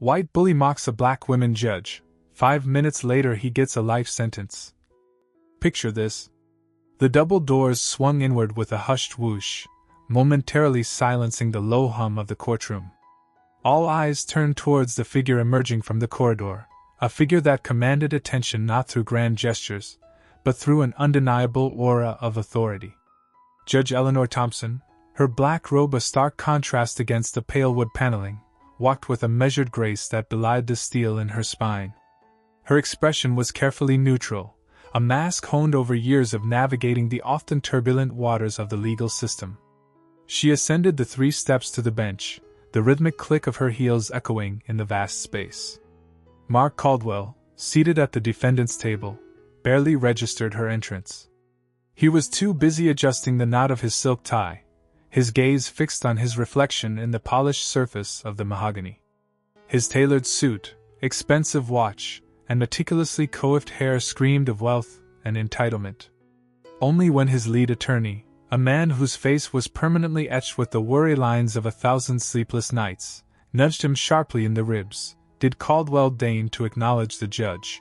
White bully mocks a black women judge. 5 minutes later he gets a life sentence. Picture this. The double doors swung inward with a hushed whoosh, momentarily silencing the low hum of the courtroom. All eyes turned towards the figure emerging from the corridor, a figure that commanded attention not through grand gestures, but through an undeniable aura of authority. Judge Eleanor Thompson, her black robe a stark contrast against the pale wood paneling, walked with a measured grace that belied the steel in her spine. Her expression was carefully neutral, a mask honed over years of navigating the often turbulent waters of the legal system. She ascended the 3 steps to the bench, the rhythmic click of her heels echoing in the vast space. Mark Caldwell, seated at the defendant's table, barely registered her entrance. He was too busy adjusting the knot of his silk tie, his gaze fixed on his reflection in the polished surface of the mahogany. His tailored suit, expensive watch, and meticulously coiffed hair screamed of wealth and entitlement. Only when his lead attorney, a man whose face was permanently etched with the worry lines of 1,000 sleepless nights, nudged him sharply in the ribs, did Caldwell deign to acknowledge the judge.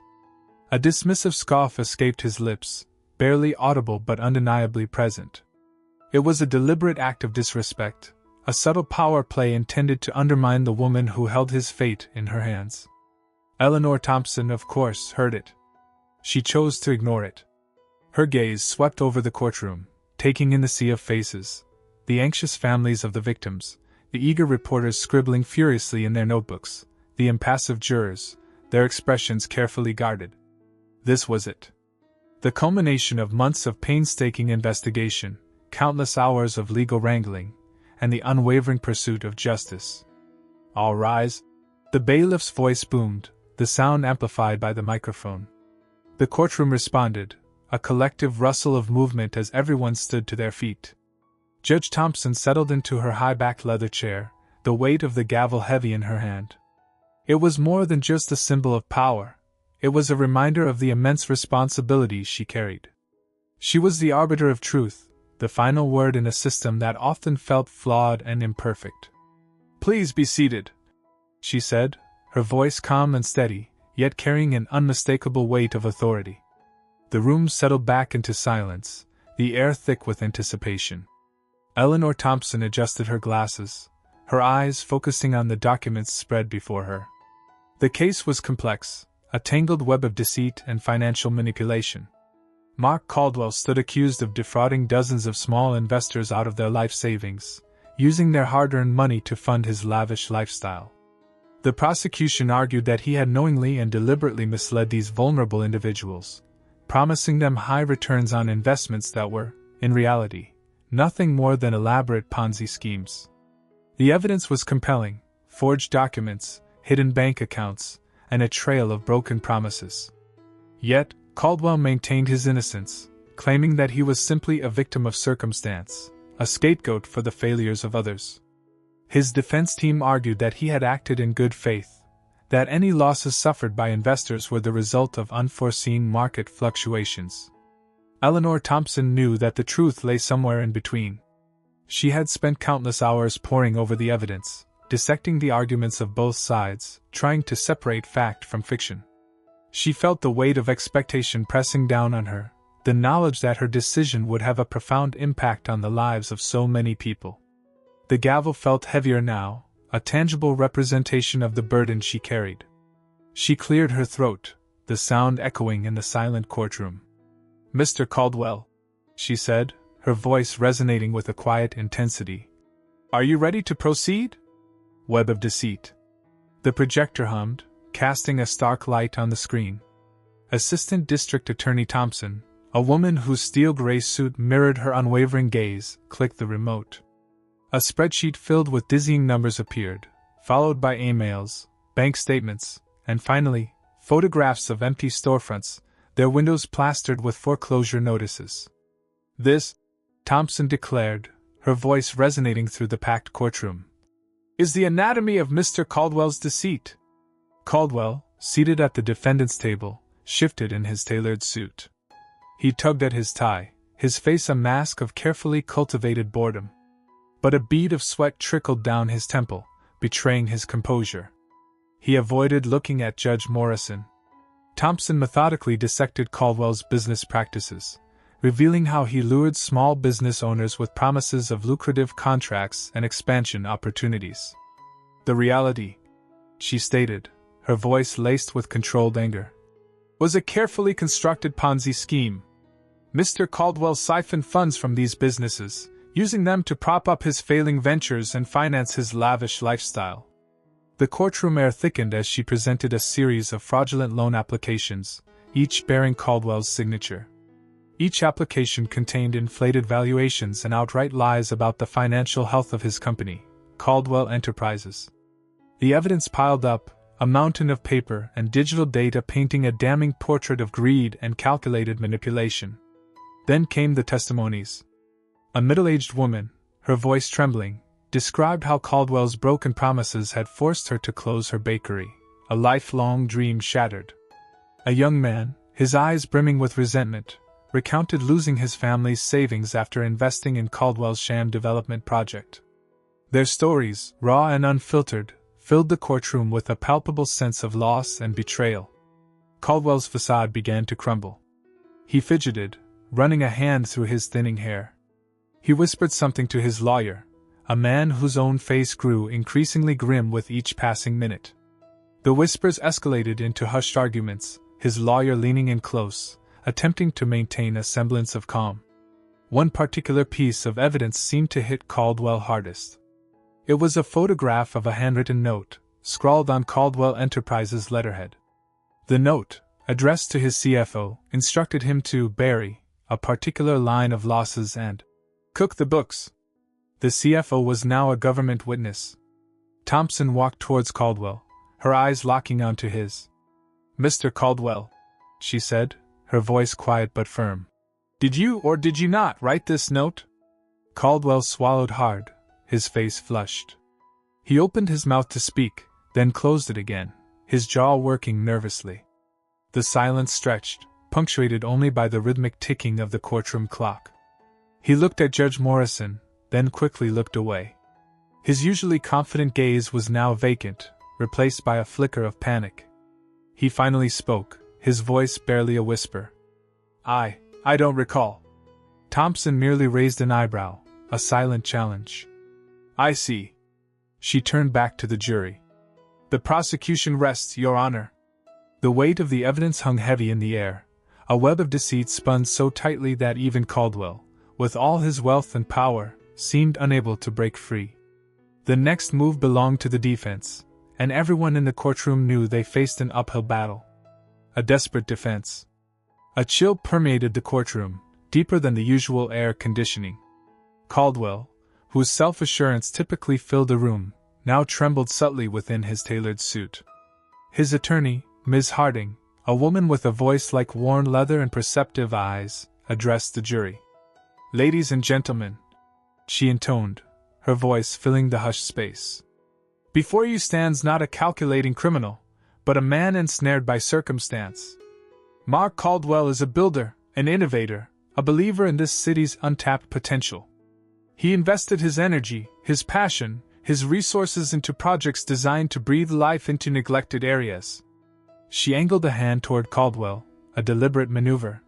A dismissive scoff escaped his lips, barely audible but undeniably present. It was a deliberate act of disrespect, a subtle power play intended to undermine the woman who held his fate in her hands. Eleanor Thompson, of course, heard it. She chose to ignore it. Her gaze swept over the courtroom, taking in the sea of faces, the anxious families of the victims, the eager reporters scribbling furiously in their notebooks, the impassive jurors, their expressions carefully guarded. This was it. The culmination of months of painstaking investigation, countless hours of legal wrangling, and the unwavering pursuit of justice. All rise. The bailiff's voice boomed, the sound amplified by the microphone. The courtroom responded, a collective rustle of movement as everyone stood to their feet. Judge Thompson settled into her high-backed leather chair, the weight of the gavel heavy in her hand. It was more than just a symbol of power. It was a reminder of the immense responsibility she carried. She was the arbiter of truth, the final word in a system that often felt flawed and imperfect. "Please be seated," she said, her voice calm and steady, yet carrying an unmistakable weight of authority. The room settled back into silence, the air thick with anticipation. Eleanor Thompson adjusted her glasses, her eyes focusing on the documents spread before her. The case was complex, a tangled web of deceit and financial manipulation. Mark Caldwell stood accused of defrauding dozens of small investors out of their life savings, using their hard-earned money to fund his lavish lifestyle. The prosecution argued that he had knowingly and deliberately misled these vulnerable individuals, promising them high returns on investments that were, in reality, nothing more than elaborate Ponzi schemes. The evidence was compelling: forged documents, hidden bank accounts, and a trail of broken promises. Yet, Caldwell maintained his innocence, claiming that he was simply a victim of circumstance, a scapegoat for the failures of others. His defense team argued that he had acted in good faith, that any losses suffered by investors were the result of unforeseen market fluctuations. Eleanor Thompson knew that the truth lay somewhere in between. She had spent countless hours poring over the evidence, dissecting the arguments of both sides, trying to separate fact from fiction. She felt the weight of expectation pressing down on her, the knowledge that her decision would have a profound impact on the lives of so many people. The gavel felt heavier now, a tangible representation of the burden she carried. She cleared her throat, the sound echoing in the silent courtroom. "Mr. Caldwell," she said, her voice resonating with a quiet intensity. "Are you ready to proceed?" Web of deceit. The projector hummed, casting a stark light on the screen. Assistant District Attorney Thompson, a woman whose steel-gray suit mirrored her unwavering gaze, clicked the remote. A spreadsheet filled with dizzying numbers appeared, followed by emails, bank statements, and finally, photographs of empty storefronts, their windows plastered with foreclosure notices. "This," Thompson declared, her voice resonating through the packed courtroom, "is the anatomy of Mr. Caldwell's deceit." Caldwell, seated at the defendant's table, shifted in his tailored suit. He tugged at his tie, his face a mask of carefully cultivated boredom. But a bead of sweat trickled down his temple, betraying his composure. He avoided looking at Judge Morrison. Thompson methodically dissected Caldwell's business practices, revealing how he lured small business owners with promises of lucrative contracts and expansion opportunities. The reality, she stated, her voice laced with controlled anger, was a carefully constructed Ponzi scheme. Mr. Caldwell siphoned funds from these businesses, using them to prop up his failing ventures and finance his lavish lifestyle. The courtroom air thickened as she presented a series of fraudulent loan applications, each bearing Caldwell's signature. Each application contained inflated valuations and outright lies about the financial health of his company, Caldwell Enterprises. The evidence piled up, a mountain of paper and digital data painting a damning portrait of greed and calculated manipulation. Then came the testimonies. A middle-aged woman, her voice trembling, described how Caldwell's broken promises had forced her to close her bakery, a lifelong dream shattered. A young man, his eyes brimming with resentment, recounted losing his family's savings after investing in Caldwell's sham development project. Their stories, raw and unfiltered, filled the courtroom with a palpable sense of loss and betrayal. Caldwell's facade began to crumble. He fidgeted, running a hand through his thinning hair. He whispered something to his lawyer, a man whose own face grew increasingly grim with each passing minute. The whispers escalated into hushed arguments, his lawyer leaning in close, attempting to maintain a semblance of calm. One particular piece of evidence seemed to hit Caldwell hardest. It was a photograph of a handwritten note, scrawled on Caldwell Enterprises' letterhead. The note, addressed to his CFO, instructed him to bury a particular line of losses and cook the books. The CFO was now a government witness. Thompson walked towards Caldwell, her eyes locking onto his. "Mr. Caldwell," she said, her voice quiet but firm. "Did you or did you not write this note?" Caldwell swallowed hard, his face flushed. He opened his mouth to speak, then closed it again, his jaw working nervously. The silence stretched, punctuated only by the rhythmic ticking of the courtroom clock. He looked at Judge Morrison, then quickly looked away. His usually confident gaze was now vacant, replaced by a flicker of panic. He finally spoke, his voice barely a whisper. I don't recall." Thompson merely raised an eyebrow, a silent challenge. "I see." She turned back to the jury. "The prosecution rests, Your Honor." The weight of the evidence hung heavy in the air, a web of deceit spun so tightly that even Caldwell, with all his wealth and power, seemed unable to break free. The next move belonged to the defense, and everyone in the courtroom knew they faced an uphill battle. A desperate defense. A chill permeated the courtroom, deeper than the usual air conditioning. Caldwell, whose self-assurance typically filled the room, now trembled subtly within his tailored suit. His attorney, Ms. Harding, a woman with a voice like worn leather and perceptive eyes, addressed the jury. "Ladies and gentlemen," she intoned, her voice filling the hushed space. "Before you stands not a calculating criminal, but a man ensnared by circumstance. Mark Caldwell is a builder, an innovator, a believer in this city's untapped potential. He invested his energy, his passion, his resources into projects designed to breathe life into neglected areas." She angled a hand toward Caldwell, a deliberate maneuver.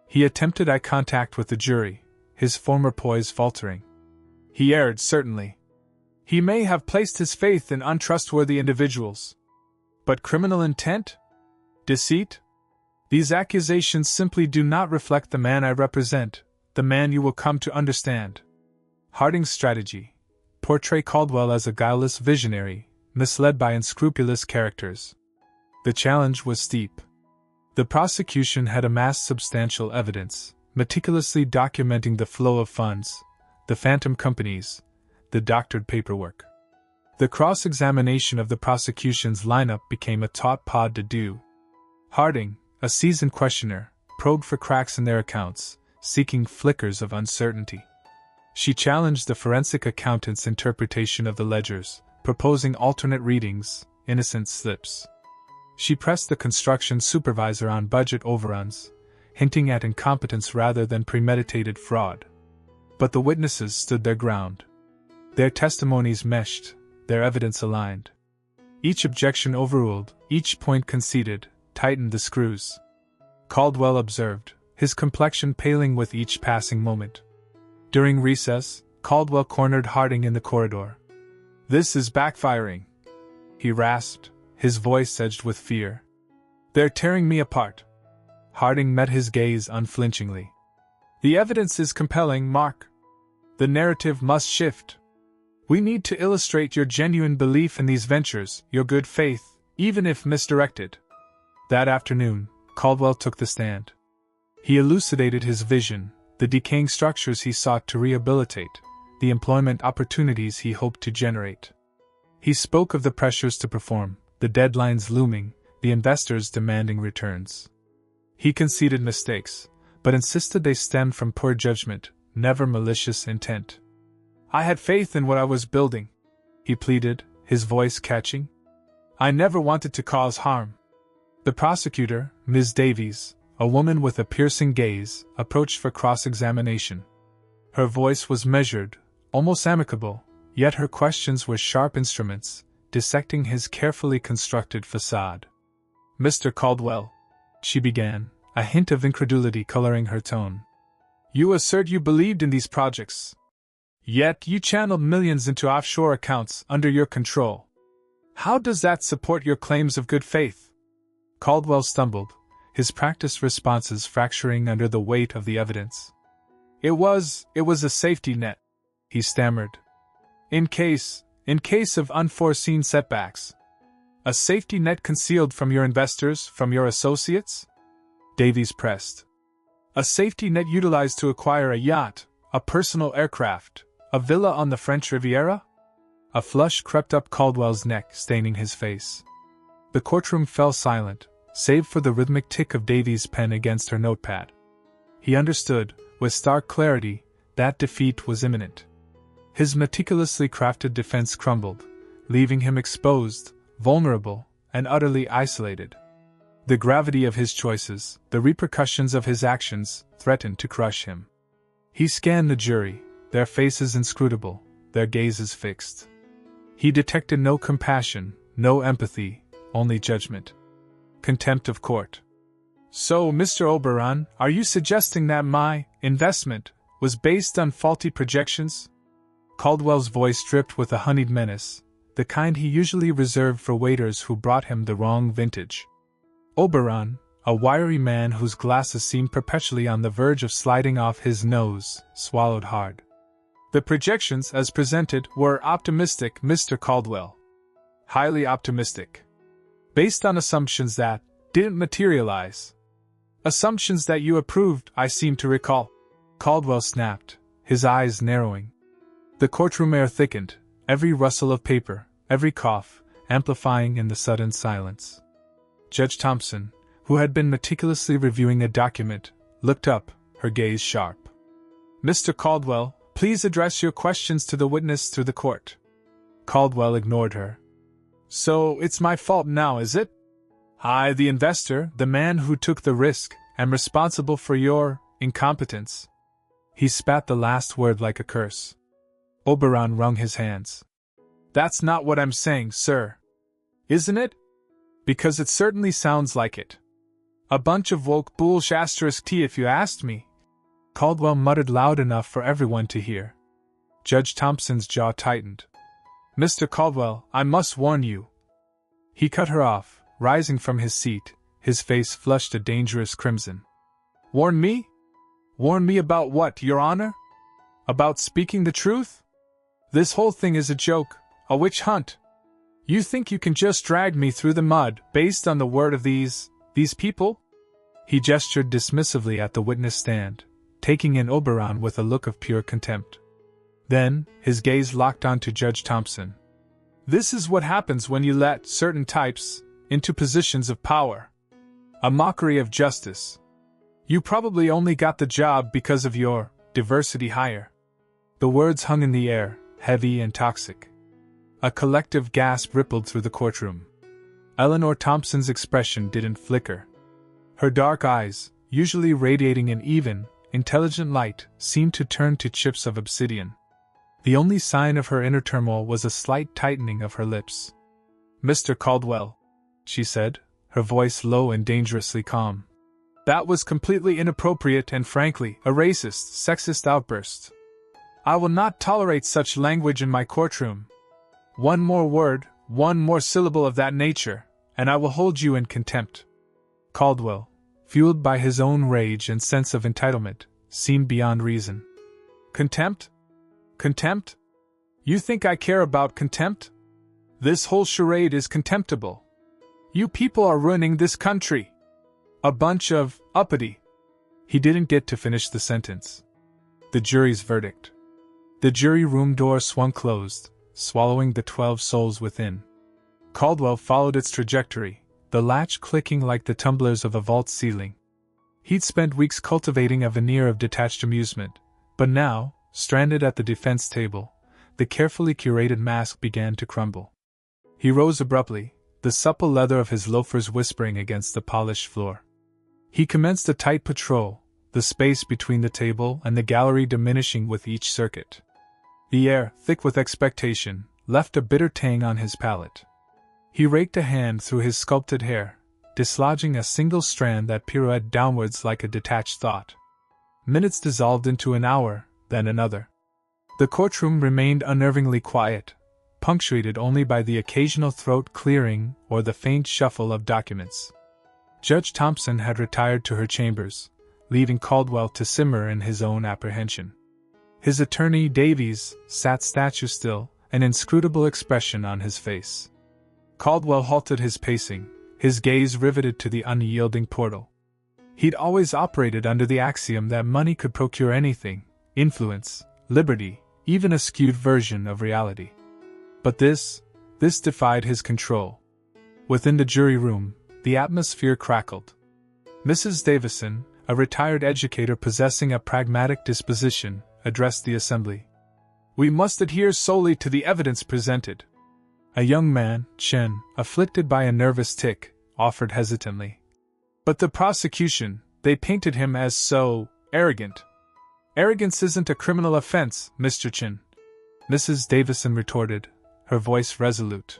He attempted eye contact with the jury, his former poise faltering. "He erred, certainly. He may have placed his faith in untrustworthy individuals. But criminal intent? Deceit? These accusations simply do not reflect the man I represent, the man you will come to understand." Harding's strategy: portray Caldwell as a guileless visionary, misled by unscrupulous characters. The challenge was steep. The prosecution had amassed substantial evidence, meticulously documenting the flow of funds, the phantom companies, the doctored paperwork. The cross-examination of the prosecution's lineup became a taut pas de deux. Harding, a seasoned questioner, probed for cracks in their accounts, seeking flickers of uncertainty. She challenged the forensic accountant's interpretation of the ledgers, proposing alternate readings, innocent slips. She pressed the construction supervisor on budget overruns, hinting at incompetence rather than premeditated fraud. But the witnesses stood their ground. Their testimonies meshed, their evidence aligned. Each objection overruled, each point conceded, tightened the screws. Caldwell observed, his complexion paling with each passing moment. During recess, Caldwell cornered Harding in the corridor. "This is backfiring," he rasped, his voice edged with fear. "They're tearing me apart." Harding met his gaze unflinchingly. "The evidence is compelling, Mark. The narrative must shift. We need to illustrate your genuine belief in these ventures, your good faith, even if misdirected." That afternoon, Caldwell took the stand. He elucidated his vision, the decaying structures he sought to rehabilitate, the employment opportunities he hoped to generate. He spoke of the pressures to perform, the deadlines looming, the investors demanding returns. He conceded mistakes, but insisted they stemmed from poor judgment, never malicious intent. "I had faith in what I was building," he pleaded, his voice catching. "I never wanted to cause harm." The prosecutor, Ms. Davies, a woman with a piercing gaze, approached for cross-examination. Her voice was measured, almost amicable, yet her questions were sharp instruments, dissecting his carefully constructed facade. "Mr. Caldwell," she began, a hint of incredulity coloring her tone. "You assert you believed in these projects. Yet you channeled millions into offshore accounts under your control. How does that support your claims of good faith?" Caldwell stumbled, his practiced responses fracturing under the weight of the evidence. It was a safety net," he stammered. In case of unforeseen setbacks. "A safety net concealed from your investors, from your associates?" Davies pressed. "A safety net utilized to acquire a yacht, a personal aircraft, a villa on the French Riviera?" A flush crept up Caldwell's neck, staining his face. The courtroom fell silent, save for the rhythmic tick of Davies' pen against her notepad. He understood, with stark clarity, that defeat was imminent. His meticulously crafted defense crumbled, leaving him exposed, vulnerable, and utterly isolated. The gravity of his choices, the repercussions of his actions, threatened to crush him. He scanned the jury, their faces inscrutable, their gazes fixed. He detected no compassion, no empathy, only judgment. Contempt of court. "So, Mr. Oberon, are you suggesting that my investment was based on faulty projections?" Caldwell's voice dripped with a honeyed menace, the kind he usually reserved for waiters who brought him the wrong vintage. Oberon, a wiry man whose glasses seemed perpetually on the verge of sliding off his nose, swallowed hard. "The projections as presented were optimistic, Mr. Caldwell. Highly optimistic. Based on assumptions that didn't materialize. Assumptions that you approved, I seem to recall." Caldwell snapped, his eyes narrowing. The courtroom air thickened, every rustle of paper, every cough, amplifying in the sudden silence. Judge Thompson, who had been meticulously reviewing a document, looked up, her gaze sharp. "Mr. Caldwell, please address your questions to the witness through the court." Caldwell ignored her. "So it's my fault now, is it? I, the investor, the man who took the risk, am responsible for your incompetence." He spat the last word like a curse. Oberon wrung his hands. "That's not what I'm saying, sir. Isn't it? Because it certainly sounds like it. A bunch of woke bullsh*t if you asked me." Caldwell muttered loud enough for everyone to hear. Judge Thompson's jaw tightened. "Mr. Caldwell, I must warn you." He cut her off, rising from his seat, his face flushed a dangerous crimson. "Warn me? Warn me about what, Your Honor? About speaking the truth? This whole thing is a joke, a witch hunt. You think you can just drag me through the mud based on the word of these people?" He gestured dismissively at the witness stand, taking in Oberon with a look of pure contempt. Then, his gaze locked onto Judge Thompson. "This is what happens when you let certain types into positions of power. A mockery of justice. You probably only got the job because of your diversity hire." The words hung in the air, heavy and toxic. A collective gasp rippled through the courtroom. Eleanor Thompson's expression didn't flicker. Her dark eyes, usually radiating an even, intelligent light, seemed to turn to chips of obsidian. The only sign of her inner turmoil was a slight tightening of her lips. Mr. Caldwell, she said, her voice low and dangerously calm. That was completely inappropriate and frankly a racist, sexist outburst. I will not tolerate such language in my courtroom. One more word, one more syllable of that nature, and I will hold you in contempt. Caldwell, fueled by his own rage and sense of entitlement, seemed beyond reason. Contempt? Contempt? You think I care about contempt? This whole charade is contemptible. You people are ruining this country. A bunch of uppity. He didn't get to finish the sentence. The jury's verdict. The jury room door swung closed, swallowing the 12 souls within. Caldwell followed its trajectory, the latch clicking like the tumblers of a vault ceiling. He'd spent weeks cultivating a veneer of detached amusement, but now, stranded at the defense table, the carefully curated mask began to crumble. He rose abruptly, the supple leather of his loafers whispering against the polished floor. He commenced a tight patrol, the space between the table and the gallery diminishing with each circuit. The air, thick with expectation, left a bitter tang on his palate. He raked a hand through his sculpted hair, dislodging a single strand that pirouetted downwards like a detached thought. Minutes dissolved into an hour, then another. The courtroom remained unnervingly quiet, punctuated only by the occasional throat clearing or the faint shuffle of documents. Judge Thompson had retired to her chambers, leaving Caldwell to simmer in his own apprehension. His attorney, Davies, sat statue-still, an inscrutable expression on his face. Caldwell halted his pacing, his gaze riveted to the unyielding portal. He'd always operated under the axiom that money could procure anything, influence, liberty, even a skewed version of reality. But this defied his control. Within the jury room, the atmosphere crackled. Mrs. Davison, a retired educator possessing a pragmatic disposition, addressed the assembly. We must adhere solely to the evidence presented. A young man, Chen, afflicted by a nervous tic, offered hesitantly. But the prosecution, they painted him as so arrogant. Arrogance isn't a criminal offense, Mr. Chen, Mrs. Davison retorted, her voice resolute.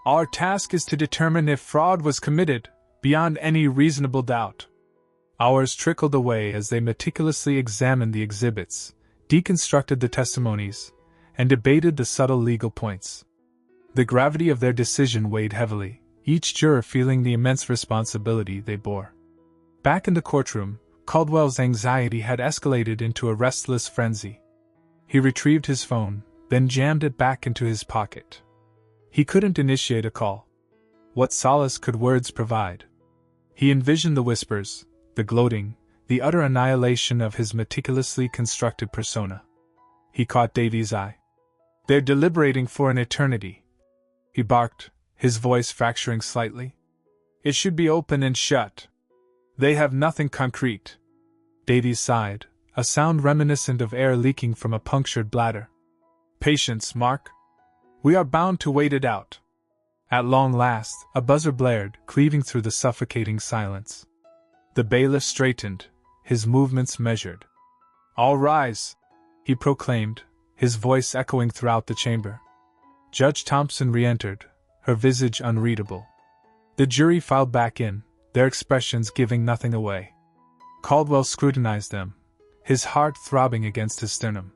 Our task is to determine if fraud was committed, beyond any reasonable doubt. Hours trickled away as they meticulously examined the exhibits, deconstructed the testimonies, and debated the subtle legal points. The gravity of their decision weighed heavily, each juror feeling the immense responsibility they bore. Back in the courtroom, Caldwell's anxiety had escalated into a restless frenzy. He retrieved his phone, then jammed it back into his pocket. He couldn't initiate a call. What solace could words provide? He envisioned the whispers, the gloating, the utter annihilation of his meticulously constructed persona. He caught Davy's eye. They're deliberating for an eternity, he barked, his voice fracturing slightly. It should be open and shut. They have nothing concrete. Davies sighed, a sound reminiscent of air leaking from a punctured bladder. Patience, Mark. We are bound to wait it out. At long last, a buzzer blared, cleaving through the suffocating silence. The bailiff straightened, his movements measured. All rise, he proclaimed, his voice echoing throughout the chamber. Judge Thompson re-entered, her visage unreadable. The jury filed back in, their expressions giving nothing away. Caldwell scrutinized them, his heart throbbing against his sternum.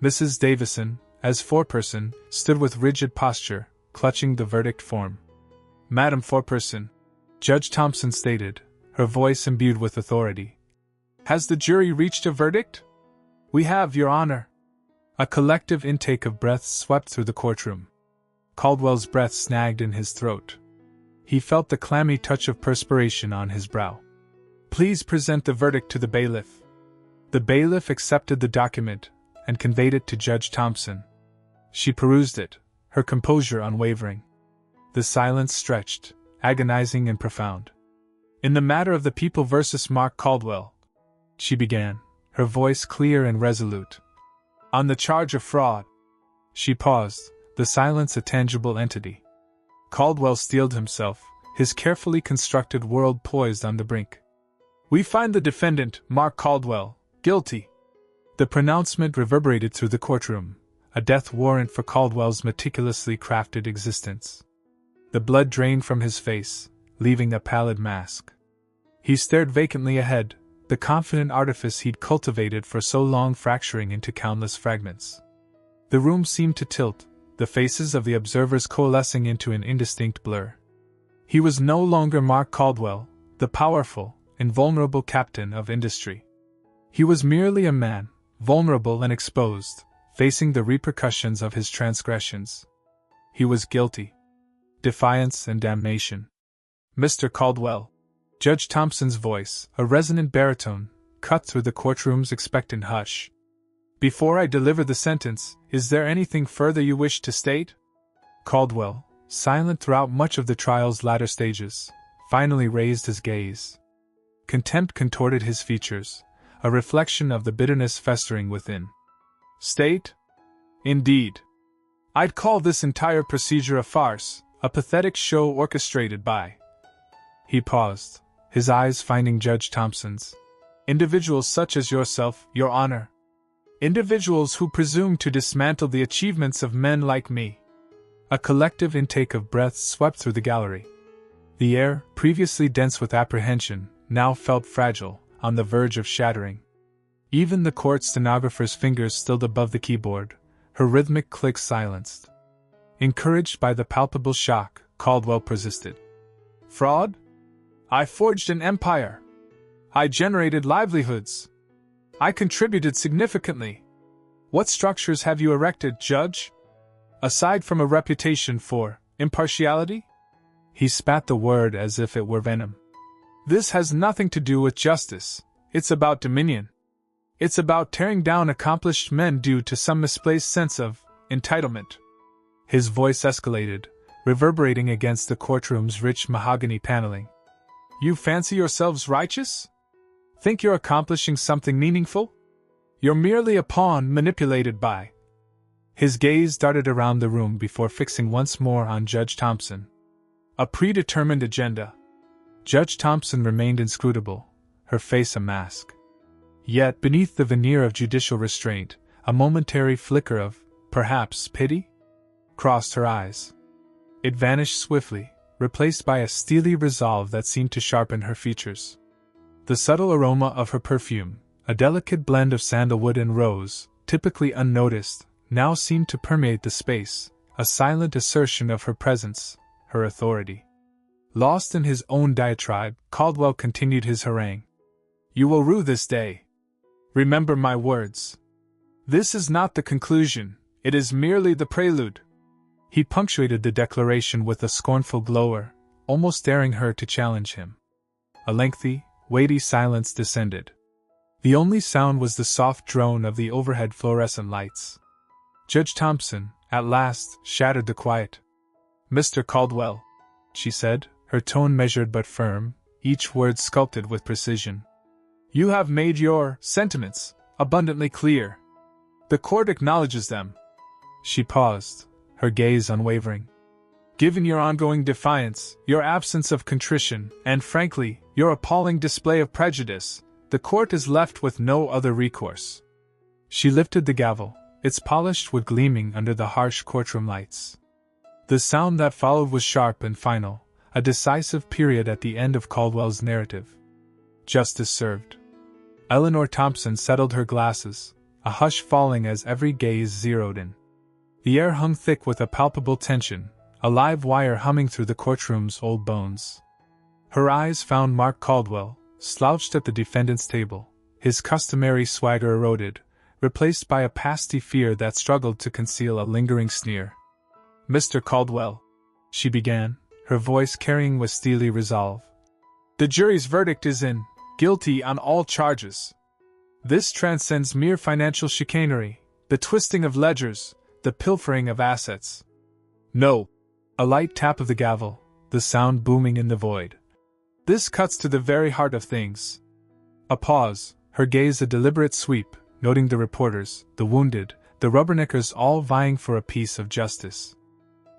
Mrs. Davison, as foreperson, stood with rigid posture, clutching the verdict form. Madam Foreperson, Judge Thompson stated, her voice imbued with authority. Has the jury reached a verdict? We have, Your Honor. A collective intake of breaths swept through the courtroom. Caldwell's breath snagged in his throat. He felt the clammy touch of perspiration on his brow. Please present the verdict to the bailiff. The bailiff accepted the document and conveyed it to Judge Thompson. She perused it, her composure unwavering. The silence stretched, agonizing and profound. In the matter of the People versus Mark Caldwell, she began, her voice clear and resolute. On the charge of fraud. She paused, the silence a tangible entity. Caldwell steeled himself, his carefully constructed world poised on the brink. We find the defendant, Mark Caldwell, guilty. The pronouncement reverberated through the courtroom, a death warrant for Caldwell's meticulously crafted existence. The blood drained from his face, leaving a pallid mask. He stared vacantly ahead, the confident artifice he'd cultivated for so long fracturing into countless fragments. The room seemed to tilt, the faces of the observers coalescing into an indistinct blur. He was no longer Mark Caldwell, the powerful, invulnerable captain of industry. He was merely a man, vulnerable and exposed, facing the repercussions of his transgressions. He was guilty. Defiance and damnation. Mr. Caldwell. Judge Thompson's voice, a resonant baritone, cut through the courtroom's expectant hush. Before I deliver the sentence, is there anything further you wish to state? Caldwell, silent throughout much of the trial's latter stages, finally raised his gaze. Contempt contorted his features, a reflection of the bitterness festering within. State? Indeed. I'd call this entire procedure a farce, a pathetic show orchestrated by. He paused, his eyes finding Judge Thompson's. Individuals such as yourself, Your Honor. Individuals who presume to dismantle the achievements of men like me. A collective intake of breath swept through the gallery. The air, previously dense with apprehension, now felt fragile, on the verge of shattering. Even the court stenographer's fingers stilled above the keyboard, her rhythmic click silenced. Encouraged by the palpable shock, Caldwell persisted. Fraud? I forged an empire. I generated livelihoods. I contributed significantly. What structures have you erected, Judge? Aside from a reputation for impartiality? He spat the word as if it were venom. This has nothing to do with justice. It's about dominion. It's about tearing down accomplished men due to some misplaced sense of entitlement. His voice escalated, reverberating against the courtroom's rich mahogany paneling. You fancy yourselves righteous? Think you're accomplishing something meaningful? You're merely a pawn manipulated by. His gaze darted around the room before fixing once more on Judge Thompson. A predetermined agenda. Judge Thompson remained inscrutable, her face a mask. Yet, beneath the veneer of judicial restraint, a momentary flicker of, perhaps, pity? Crossed her eyes. It vanished swiftly, replaced by a steely resolve that seemed to sharpen her features. The subtle aroma of her perfume, a delicate blend of sandalwood and rose, typically unnoticed, now seemed to permeate the space, a silent assertion of her presence, her authority. Lost in his own diatribe, Caldwell continued his harangue. You will rue this day. Remember my words. This is not the conclusion, it is merely the prelude. He punctuated the declaration with a scornful glower, almost daring her to challenge him. A lengthy, weighty silence descended. The only sound was the soft drone of the overhead fluorescent lights. Judge Thompson, at last, shattered the quiet. Mr. Caldwell, she said, her tone measured but firm, each word sculpted with precision. You have made your sentiments abundantly clear. The court acknowledges them. She paused, her gaze unwavering. Given your ongoing defiance, your absence of contrition, and frankly, your appalling display of prejudice, the court is left with no other recourse. She lifted the gavel, its polished wood gleaming under the harsh courtroom lights. The sound that followed was sharp and final, a decisive period at the end of Caldwell's narrative. Justice served. Eleanor Thompson settled her glasses, a hush falling as every gaze zeroed in. The air hung thick with a palpable tension, a live wire humming through the courtroom's old bones. Her eyes found Mark Caldwell, slouched at the defendant's table, his customary swagger eroded, replaced by a pasty fear that struggled to conceal a lingering sneer. Mr. Caldwell, she began, her voice carrying with steely resolve. The jury's verdict is in, guilty on all charges. This transcends mere financial chicanery, the twisting of ledgers, the pilfering of assets. No. A light tap of the gavel, the sound booming in the void. This cuts to the very heart of things. A pause, her gaze a deliberate sweep, noting the reporters, the wounded, the rubberneckers all vying for a piece of justice.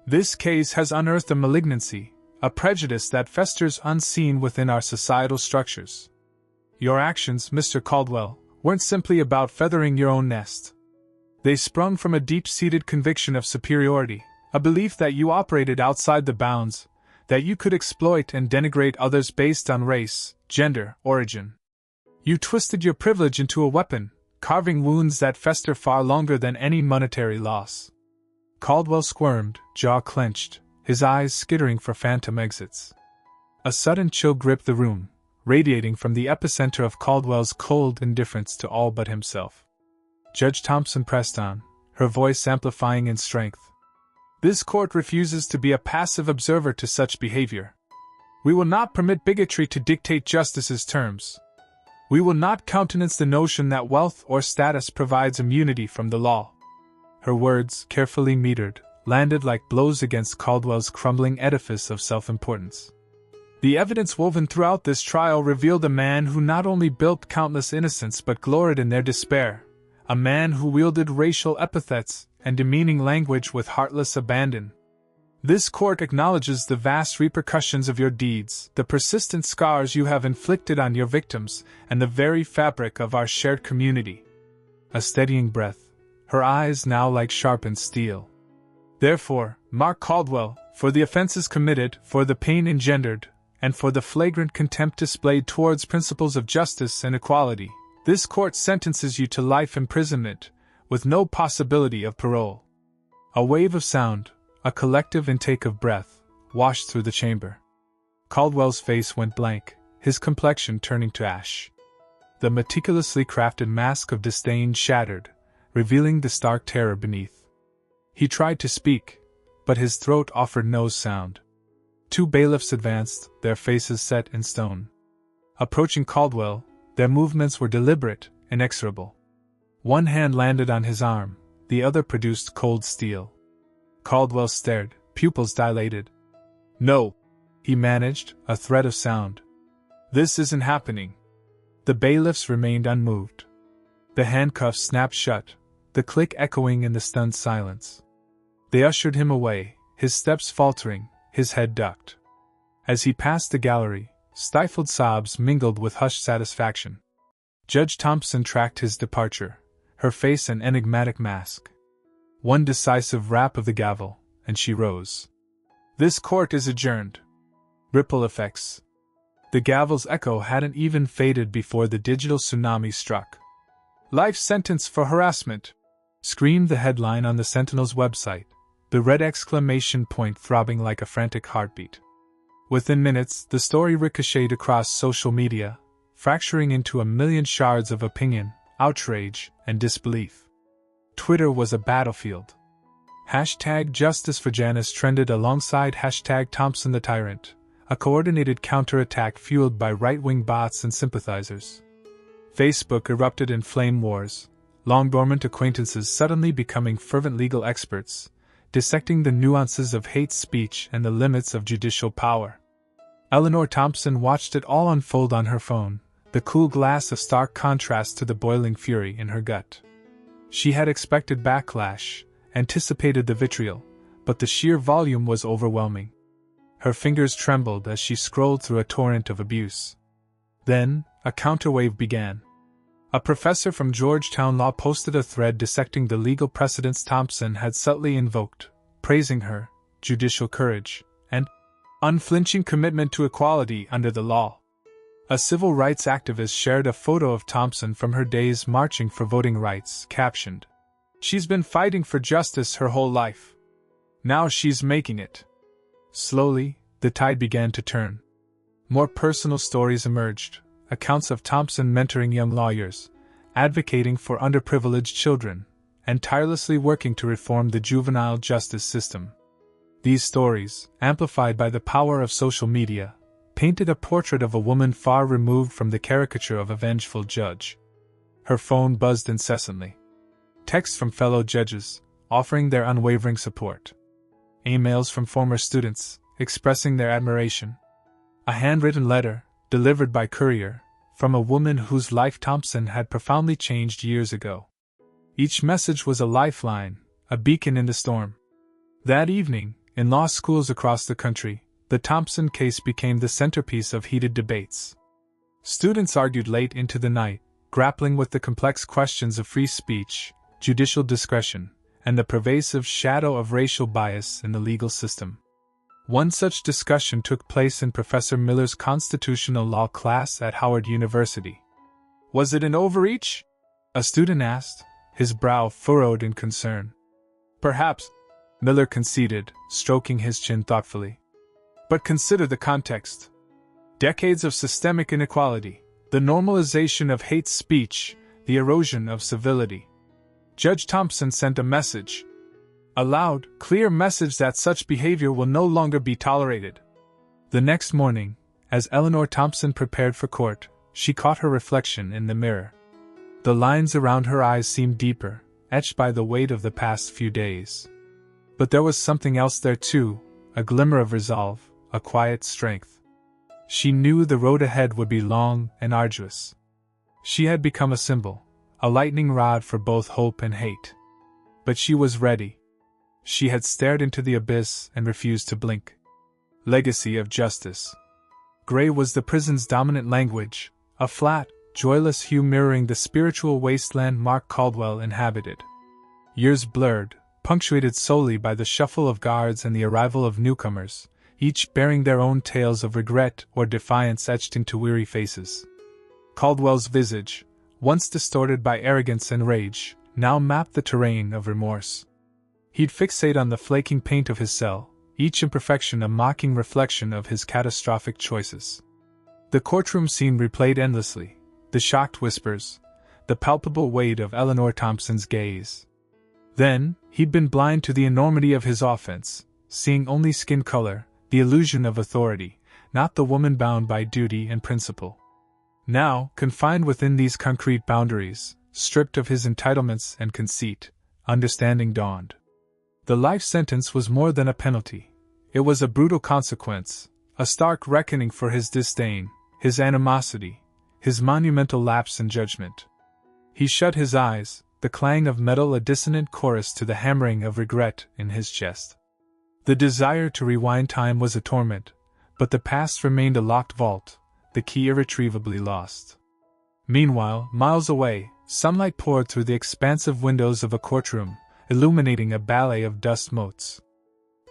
This case has unearthed a malignancy, a prejudice that festers unseen within our societal structures. Your actions, Mr. Caldwell, weren't simply about feathering your own nest. They sprung from a deep-seated conviction of superiority, A belief that you operated outside the bounds, that you could exploit and denigrate others based on race, gender, origin. You twisted your privilege into a weapon, carving wounds that fester far longer than any monetary loss. Caldwell squirmed, jaw clenched, his eyes skittering for phantom exits. A sudden chill gripped the room, radiating from the epicenter of Caldwell's cold indifference to all but himself. Judge Thompson pressed on, her voice amplifying in strength. This court refuses to be a passive observer to such behavior. We will not permit bigotry to dictate justice's terms. We will not countenance the notion that wealth or status provides immunity from the law. Her words, carefully metered, landed like blows against Caldwell's crumbling edifice of self-importance. The evidence woven throughout this trial revealed a man who not only bilked countless innocents but gloried in their despair, a man who wielded racial epithets and demeaning language with heartless abandon. This court acknowledges the vast repercussions of your deeds, the persistent scars you have inflicted on your victims, and the very fabric of our shared community. A steadying breath, her eyes now like sharpened steel. Therefore, Mark Caldwell, for the offenses committed, for the pain engendered, and for the flagrant contempt displayed towards principles of justice and equality, this court sentences you to life imprisonment, with no possibility of parole. A wave of sound, a collective intake of breath, washed through the chamber. Caldwell's face went blank, his complexion turning to ash. The meticulously crafted mask of disdain shattered, revealing the stark terror beneath. He tried to speak, but his throat offered no sound. Two bailiffs advanced, their faces set in stone. Approaching Caldwell, their movements were deliberate, inexorable. One hand landed on his arm, the other produced cold steel. Caldwell stared, pupils dilated. "No," he managed, a thread of sound. "This isn't happening." The bailiffs remained unmoved. The handcuffs snapped shut, the click echoing in the stunned silence. They ushered him away, his steps faltering, his head ducked. As he passed the gallery, stifled sobs mingled with hushed satisfaction. Judge Thompson tracked his departure, her face an enigmatic mask. One decisive rap of the gavel, and she rose. "This court is adjourned." Ripple effects. The gavel's echo hadn't even faded before the digital tsunami struck. "Life sentence for harassment," screamed the headline on the Sentinel's website, the red exclamation point throbbing like a frantic heartbeat. Within minutes, the story ricocheted across social media, fracturing into a million shards of opinion, outrage, and disbelief. Twitter was a battlefield. Hashtag Justice for Janice trended alongside hashtag Thompson the Tyrant, a coordinated counterattack fueled by right-wing bots and sympathizers. Facebook erupted in flame wars, long-dormant acquaintances suddenly becoming fervent legal experts, dissecting the nuances of hate speech and the limits of judicial power. Eleanor Thompson watched it all unfold on her phone, the cool glass of stark contrast to the boiling fury in her gut. She had expected backlash, anticipated the vitriol, but the sheer volume was overwhelming. Her fingers trembled as she scrolled through a torrent of abuse. Then, a counterwave began. A professor from Georgetown Law posted a thread dissecting the legal precedents Thompson had subtly invoked, praising her judicial courage and unflinching commitment to equality under the law. A civil rights activist shared a photo of Thompson from her days marching for voting rights, captioned, "She's been fighting for justice her whole life. Now she's making it." Slowly, the tide began to turn. More personal stories emerged, accounts of Thompson mentoring young lawyers, advocating for underprivileged children, and tirelessly working to reform the juvenile justice system. These stories, amplified by the power of social media, painted a portrait of a woman far removed from the caricature of a vengeful judge. Her phone buzzed incessantly. Texts from fellow judges, offering their unwavering support. Emails from former students, expressing their admiration. A handwritten letter, delivered by courier, from a woman whose life Thompson had profoundly changed years ago. Each message was a lifeline, a beacon in the storm. That evening, in law schools across the country, the Thompson case became the centerpiece of heated debates. Students argued late into the night, grappling with the complex questions of free speech, judicial discretion, and the pervasive shadow of racial bias in the legal system. One such discussion took place in Professor Miller's constitutional law class at Howard University. "Was it an overreach?" a student asked, his brow furrowed in concern. "Perhaps," Miller conceded, stroking his chin thoughtfully. "But consider the context. Decades of systemic inequality, the normalization of hate speech, the erosion of civility. Judge Thompson sent a message. A loud, clear message that such behavior will no longer be tolerated." The next morning, as Eleanor Thompson prepared for court, she caught her reflection in the mirror. The lines around her eyes seemed deeper, etched by the weight of the past few days. But there was something else there too, a glimmer of resolve, a quiet strength. She knew the road ahead would be long and arduous. She had become a symbol, a lightning rod for both hope and hate. But she was ready. She had stared into the abyss and refused to blink. Legacy of justice. Gray was the prison's dominant language, a flat, joyless hue mirroring the spiritual wasteland Mark Caldwell inhabited. Years blurred, punctuated solely by the shuffle of guards and the arrival of newcomers, each bearing their own tales of regret or defiance etched into weary faces. Caldwell's visage, once distorted by arrogance and rage, now mapped the terrain of remorse. He'd fixate on the flaking paint of his cell, each imperfection a mocking reflection of his catastrophic choices. The courtroom scene replayed endlessly, the shocked whispers, the palpable weight of Eleanor Thompson's gaze. Then, he'd been blind to the enormity of his offense, seeing only skin color, the illusion of authority, not the woman bound by duty and principle. Now, confined within these concrete boundaries, stripped of his entitlements and conceit, understanding dawned. The life sentence was more than a penalty. It was a brutal consequence, a stark reckoning for his disdain, his animosity, his monumental lapse in judgment. He shut his eyes, the clang of metal a dissonant chorus to the hammering of regret in his chest. The desire to rewind time was a torment, but the past remained a locked vault, the key irretrievably lost. Meanwhile, miles away, sunlight poured through the expansive windows of a courtroom, illuminating a ballet of dust motes.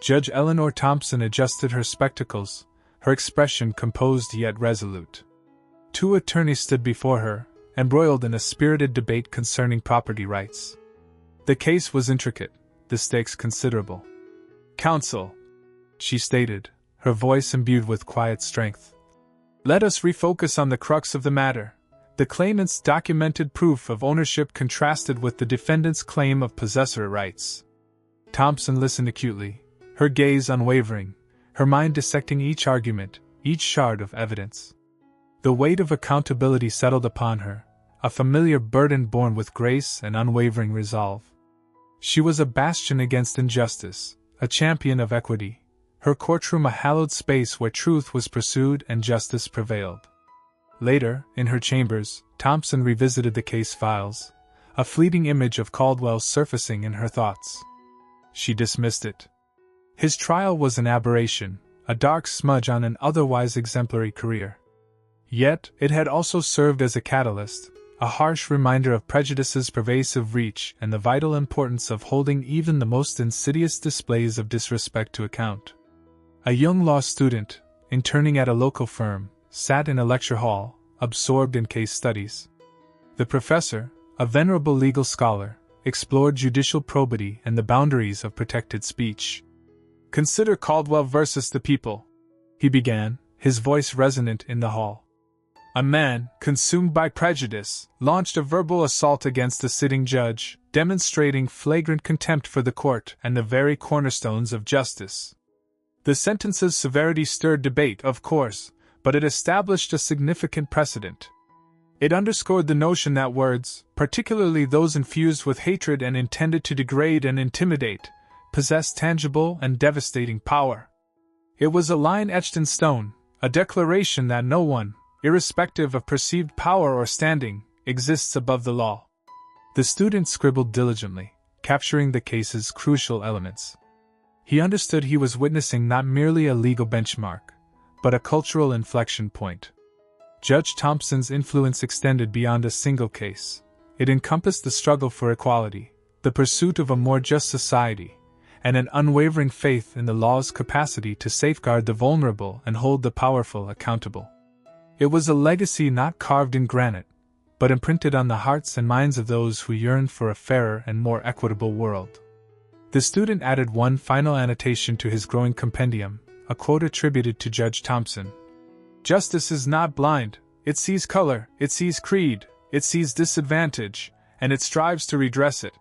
Judge Eleanor Thompson adjusted her spectacles, her expression composed yet resolute. Two attorneys stood before her, embroiled in a spirited debate concerning property rights. The case was intricate, the stakes considerable. "Counsel," she stated, her voice imbued with quiet strength. "Let us refocus on the crux of the matter. The claimant's documented proof of ownership contrasted with the defendant's claim of possessory rights." Thompson listened acutely, her gaze unwavering, her mind dissecting each argument, each shard of evidence. The weight of accountability settled upon her, a familiar burden borne with grace and unwavering resolve. She was a bastion against injustice, a champion of equity, her courtroom a hallowed space where truth was pursued and justice prevailed. Later, in her chambers, Thompson revisited the case files, a fleeting image of Caldwell surfacing in her thoughts. She dismissed it. His trial was an aberration, a dark smudge on an otherwise exemplary career. Yet, it had also served as a catalyst, a harsh reminder of prejudice's pervasive reach and the vital importance of holding even the most insidious displays of disrespect to account. A young law student, interning at a local firm, sat in a lecture hall, absorbed in case studies. The professor, a venerable legal scholar, explored judicial probity and the boundaries of protected speech. "Consider Caldwell versus the people," he began, his voice resonant in the hall. "A man, consumed by prejudice, launched a verbal assault against a sitting judge, demonstrating flagrant contempt for the court and the very cornerstones of justice. The sentence's severity stirred debate, of course, but it established a significant precedent. It underscored the notion that words, particularly those infused with hatred and intended to degrade and intimidate, possess tangible and devastating power. It was a line etched in stone, a declaration that no one, irrespective of perceived power or standing, exists above the law." The student scribbled diligently, capturing the case's crucial elements. He understood he was witnessing not merely a legal benchmark, but a cultural inflection point. Judge Thompson's influence extended beyond a single case. It encompassed the struggle for equality, the pursuit of a more just society, and an unwavering faith in the law's capacity to safeguard the vulnerable and hold the powerful accountable. It was a legacy not carved in granite, but imprinted on the hearts and minds of those who yearned for a fairer and more equitable world. The student added one final annotation to his growing compendium, a quote attributed to Judge Thompson. "Justice is not blind, it sees color, it sees creed, it sees disadvantage, and it strives to redress it."